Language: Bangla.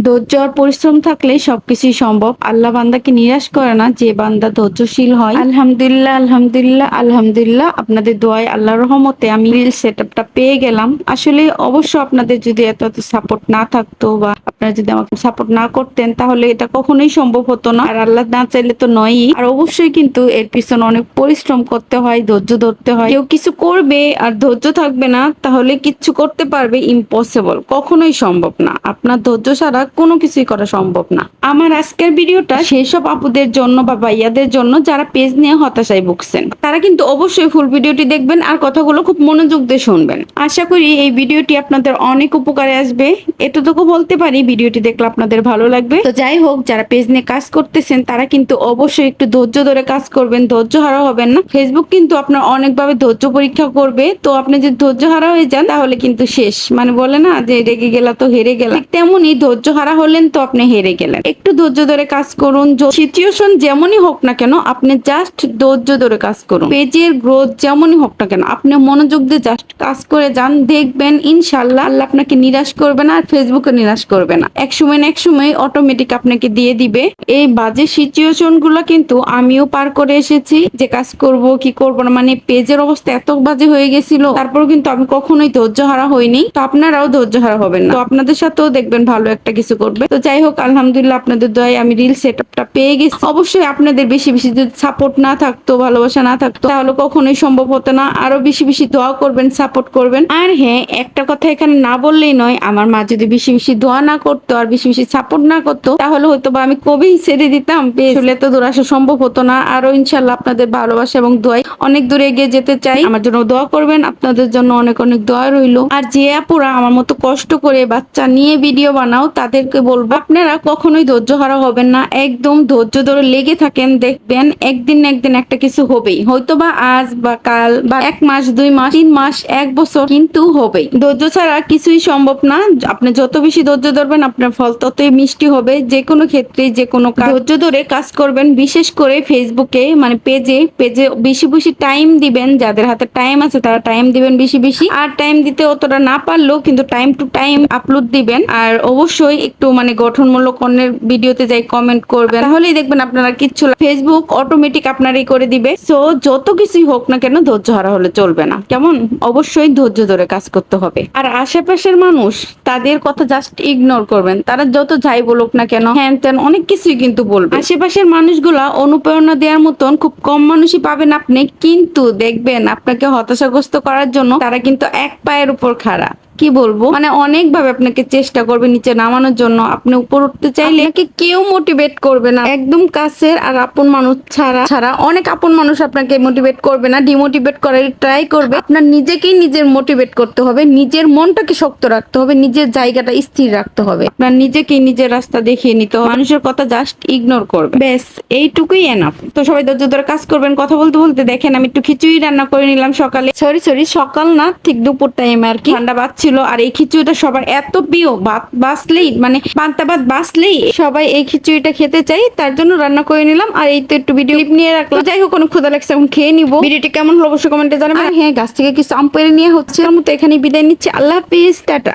ধৈর্য আর পরিশ্রম থাকলে সবকিছুই সম্ভব। আল্লাহ বান্দাকে নিরাশ করে না, যে বান্দা ধৈর্যশীল হয়। আলহামদুলিল্লাহ, আলহামদুলিল্লাহ, আলহামদুলিল্লাহ। আপনাদের দোয়ায়, আল্লাহর রহমতে আমি রিল সেটআপটা পেয়ে গেলাম। আসলে অবশ্য আপনাদের যদি এত সাপোর্ট না থাকতো বা আপনারা যদি আমাকে সাপোর্ট না করতেন, তাহলে এটা কখনোই সম্ভব হতো না। আর আল্লাহ না চাইলে তো নয়ই। আর অবশ্যই কিন্তু এর পিছনে অনেক পরিশ্রম করতে হয়, ধৈর্য ধরতে হয়। কেউ কিছু করবে আর ধৈর্য থাকবে না, তাহলে কিচ্ছু করতে পারবে ইম্পসিবল, কখনোই সম্ভব না। আপনার ধৈর্য ছাড়া কোনো কিছুই করা সম্ভব না। আমার আজকের ভিডিওটা সেই সব আপুদের জন্য বা ভাইয়াদের জন্য যারা পেজ নিয়ে হতাশায় ভুগছেন। তারা কিন্তু অবশ্যই ফুল ভিডিওটি দেখবেন আর কথাগুলো খুব মনোযোগ দিয়ে শুনবেন। আশা করি এই ভিডিওটি আপনাদের অনেক উপকারে আসবে। এতটুকু বলতে পারি, ভিডিওটি দেখলে আপনাদের ভালো লাগবে। তো যাই হোক, যারা পেজ নিয়ে কাজ করতেছেন তারা কিন্তু অবশ্যই একটু ধৈর্য ধরে কাজ করবেন, ধৈর্য হারা হবেন না। ফেসবুক কিন্তু আপনার অনেকভাবে ধৈর্য পরীক্ষা করবে। তো আপনি যদি ধৈর্য হারা হয়ে যান, তাহলে কিন্তু শেষ। মানে বলে না যে রেগে গেলা তো হেরে গেলা, তেমনই ধৈর্য হারা হলেন তো আপনি হেরে গেলেন। একটু ধৈর্য ধরে কাজ করুন। সিচুয়েশন যেমনই হোক না কেন, আপনি জাস্ট ধৈর্য ধরে কাজ করুন। পেজের গ্রোথ যেমনই হোক না কেন, আপনি মনোযোগ দিয়ে জাস্ট কাজ করে যান, দেখবেন ইনশাল্লাহ আল্লাহ আপনাকে নিরাশ করবে না আর ফেসবুকে নিরাশ করবে না। এক সময় না এক সময় অটোমেটিক আপনাকে দিয়ে দিবে। এই বাজে সিচুয়েশন গুলো কিন্তু আমিও পার করে এসেছি, যে কাজ করব কি করব না, মানে পেজের অবস্থা এত বাজে হয়ে গেছিল। তারপর কিন্তু আমি কখনোই ধৈর্য হারা হইনি। তো আপনারাও ধৈর্য হারা হবেন না। তো আপনাদের সাথেও দেখবেন ভালো একটা কিছু করবে। তো যাই হোক, আলহামদুলিল্লাহ আপনাদের দয়ায় আমি রিল সেটআপটা পেয়ে গেছি। অবশ্যই আপনাদের বেশি বেশি যদি সাপোর্ট না থাকতো, ভালোবাসা না থাকতো, তাহলে কখনোই সম্ভব হতো না। আরো বেশি বেশি দোয়া করবেন, সাপোর্ট করবেন। আর হ্যাঁ, একটা কথা এখানে না বললেই নয়, আমার মা যদি বেশি বেশি দোয়া না করতো আর বেশি বেশি সাপোর্ট না করতো, তাহলে হয়তো বা আমি কবেই ছেড়ে দিতাম। আসলে তো দূর আসা সম্ভব হতো না। আরো ইনশাল্লাহ আপনাদের ভালোবাসা এবং দোয়ায় অনেক দূরে এগিয়ে যেতে চাই। আমার জন্য দোয়া করবেন, আপনাদের জন্য অনেক অনেক দোয়া রইলো। আর যে আপুরা আমার মতো কষ্ট করে বাচ্চা নিয়ে ভিডিও বানাও, তাদেরকে বলবো আপনারা কখনোই ধৈর্য হারা হবেন না। একদম ধৈর্য ধরে লেগে থাকেন, দেখবেন একদিন না একদিন একটা কিছু হবেই। হয়তো বা আজ বা কাল বা 1 মাস 2 মাস 3 মাস 1 বছর, কিন্তু হবেই। ধৈর্য ছাড়া কিছুই সম্ভব না। আপনি যত বেশি ধৈর্য ধরবেন, আপনার ফল ততই মিষ্টি হবে। যে কোনো ক্ষেত্রে, যে কোনো ধৈর্য ধরে কাজ করবেন। বিশেষ করে ফেসবুকে, মানে পেজে বেশি বেশি টাইম দিবেন। যাদের হাতে টাইম আছে তারা টাইম দিবেন বেশি বেশি। আর টাইম দিতে অতটা না পারলেও কিন্তু টাইম টু টাইম আপলোড দিবেন। আর অবশ্যই একটু মানে গঠনমূলক অন্যের ভিডিওতে যাই কমেন্ট করবেন, তাহলেই দেখবেন আপনারা কিচ্ছু ফেসবুক অটোমেটিক আপনারই করে দিবে। সো যত কিছুই হোক না কেন, ধৈর্য হারা হলে চলবে না, কেমন? অবশ্যই ধৈর্য ধরে কাজ করতে হবে। আর আশেপাশের মানুষ, তাদের কথা জাস্ট ইগনোর করবেন। তারা যত যাই বলুক না কেন, হ্যান ত্যান অনেক কিছুই কিন্তু বলবে। আশেপাশের মানুষগুলা অনুপ্রেরণা দেওয়ার মতন খুব কম মানুষই পাবেন আপনি, কিন্তু দেখবেন আপনাকে হতাশাগ্রস্ত করার জন্য তারা কিন্তু এক পায়ের উপর খাড়া। কি বলবো, মানে অনেক ভাবে আপনাকে চেষ্টা করবে নিচে নামানোর জন্য। আপনি উপর উঠতে চাইলে আপনাকে কেউ মোটিভেট করবে না, একদম কাছের আর আপন মানুষ ছাড়া ছাড়া অনেক আপন মানুষ আপনাকে মোটিভেট করবে না, ডিমোটিভেট করার ট্রাই করবে। আপনার নিজেকেই নিজের মোটিভেট করতে হবে, নিজের মনটাকে শক্ত রাখতে হবে, নিজের জায়গাটা স্থির রাখতে হবে। আপনার নিজেকেই নিজের রাস্তা দেখিয়ে নিতে হবে। মানুষের কথা জাস্ট ইগনোর করবে, ব্যাস এইটুকুই এনাফ। তো সবাই ধৈর্য ধরে কাজ করবেন। কথা বলতে বলতে দেখেন আমি একটু খিচুড়ি রান্না করে নিলাম সকালে। সরি সকাল না, ঠিক দুপুর টাইম আর কি। ঠান্ডা বাজছিল। আর এই খিচুড়িটা সবার এত প্রিয়, ভাত বাসলেই মানে পান্তা ভাত বাসলেই সবাই এই খিচুড়িটা খেতে চাই, তার জন্য রান্না করে নিলাম। আর এই তো একটু ভিডিও ক্লিপ নিয়ে রাখলাম। যাই হোক, অনেক ক্ষুধা লাগছে, এখন খেয়ে নিবো। ভিডিওটি কেমন হলো অবশ্যই কমেন্টে জানাবেন। আর হ্যাঁ, গাছ থেকে কিছু আম পেড়ে নিয়ে হচ্ছে। এখানে বিদায় নিচ্ছি। আল্লাহ হাফিজ, টাটা।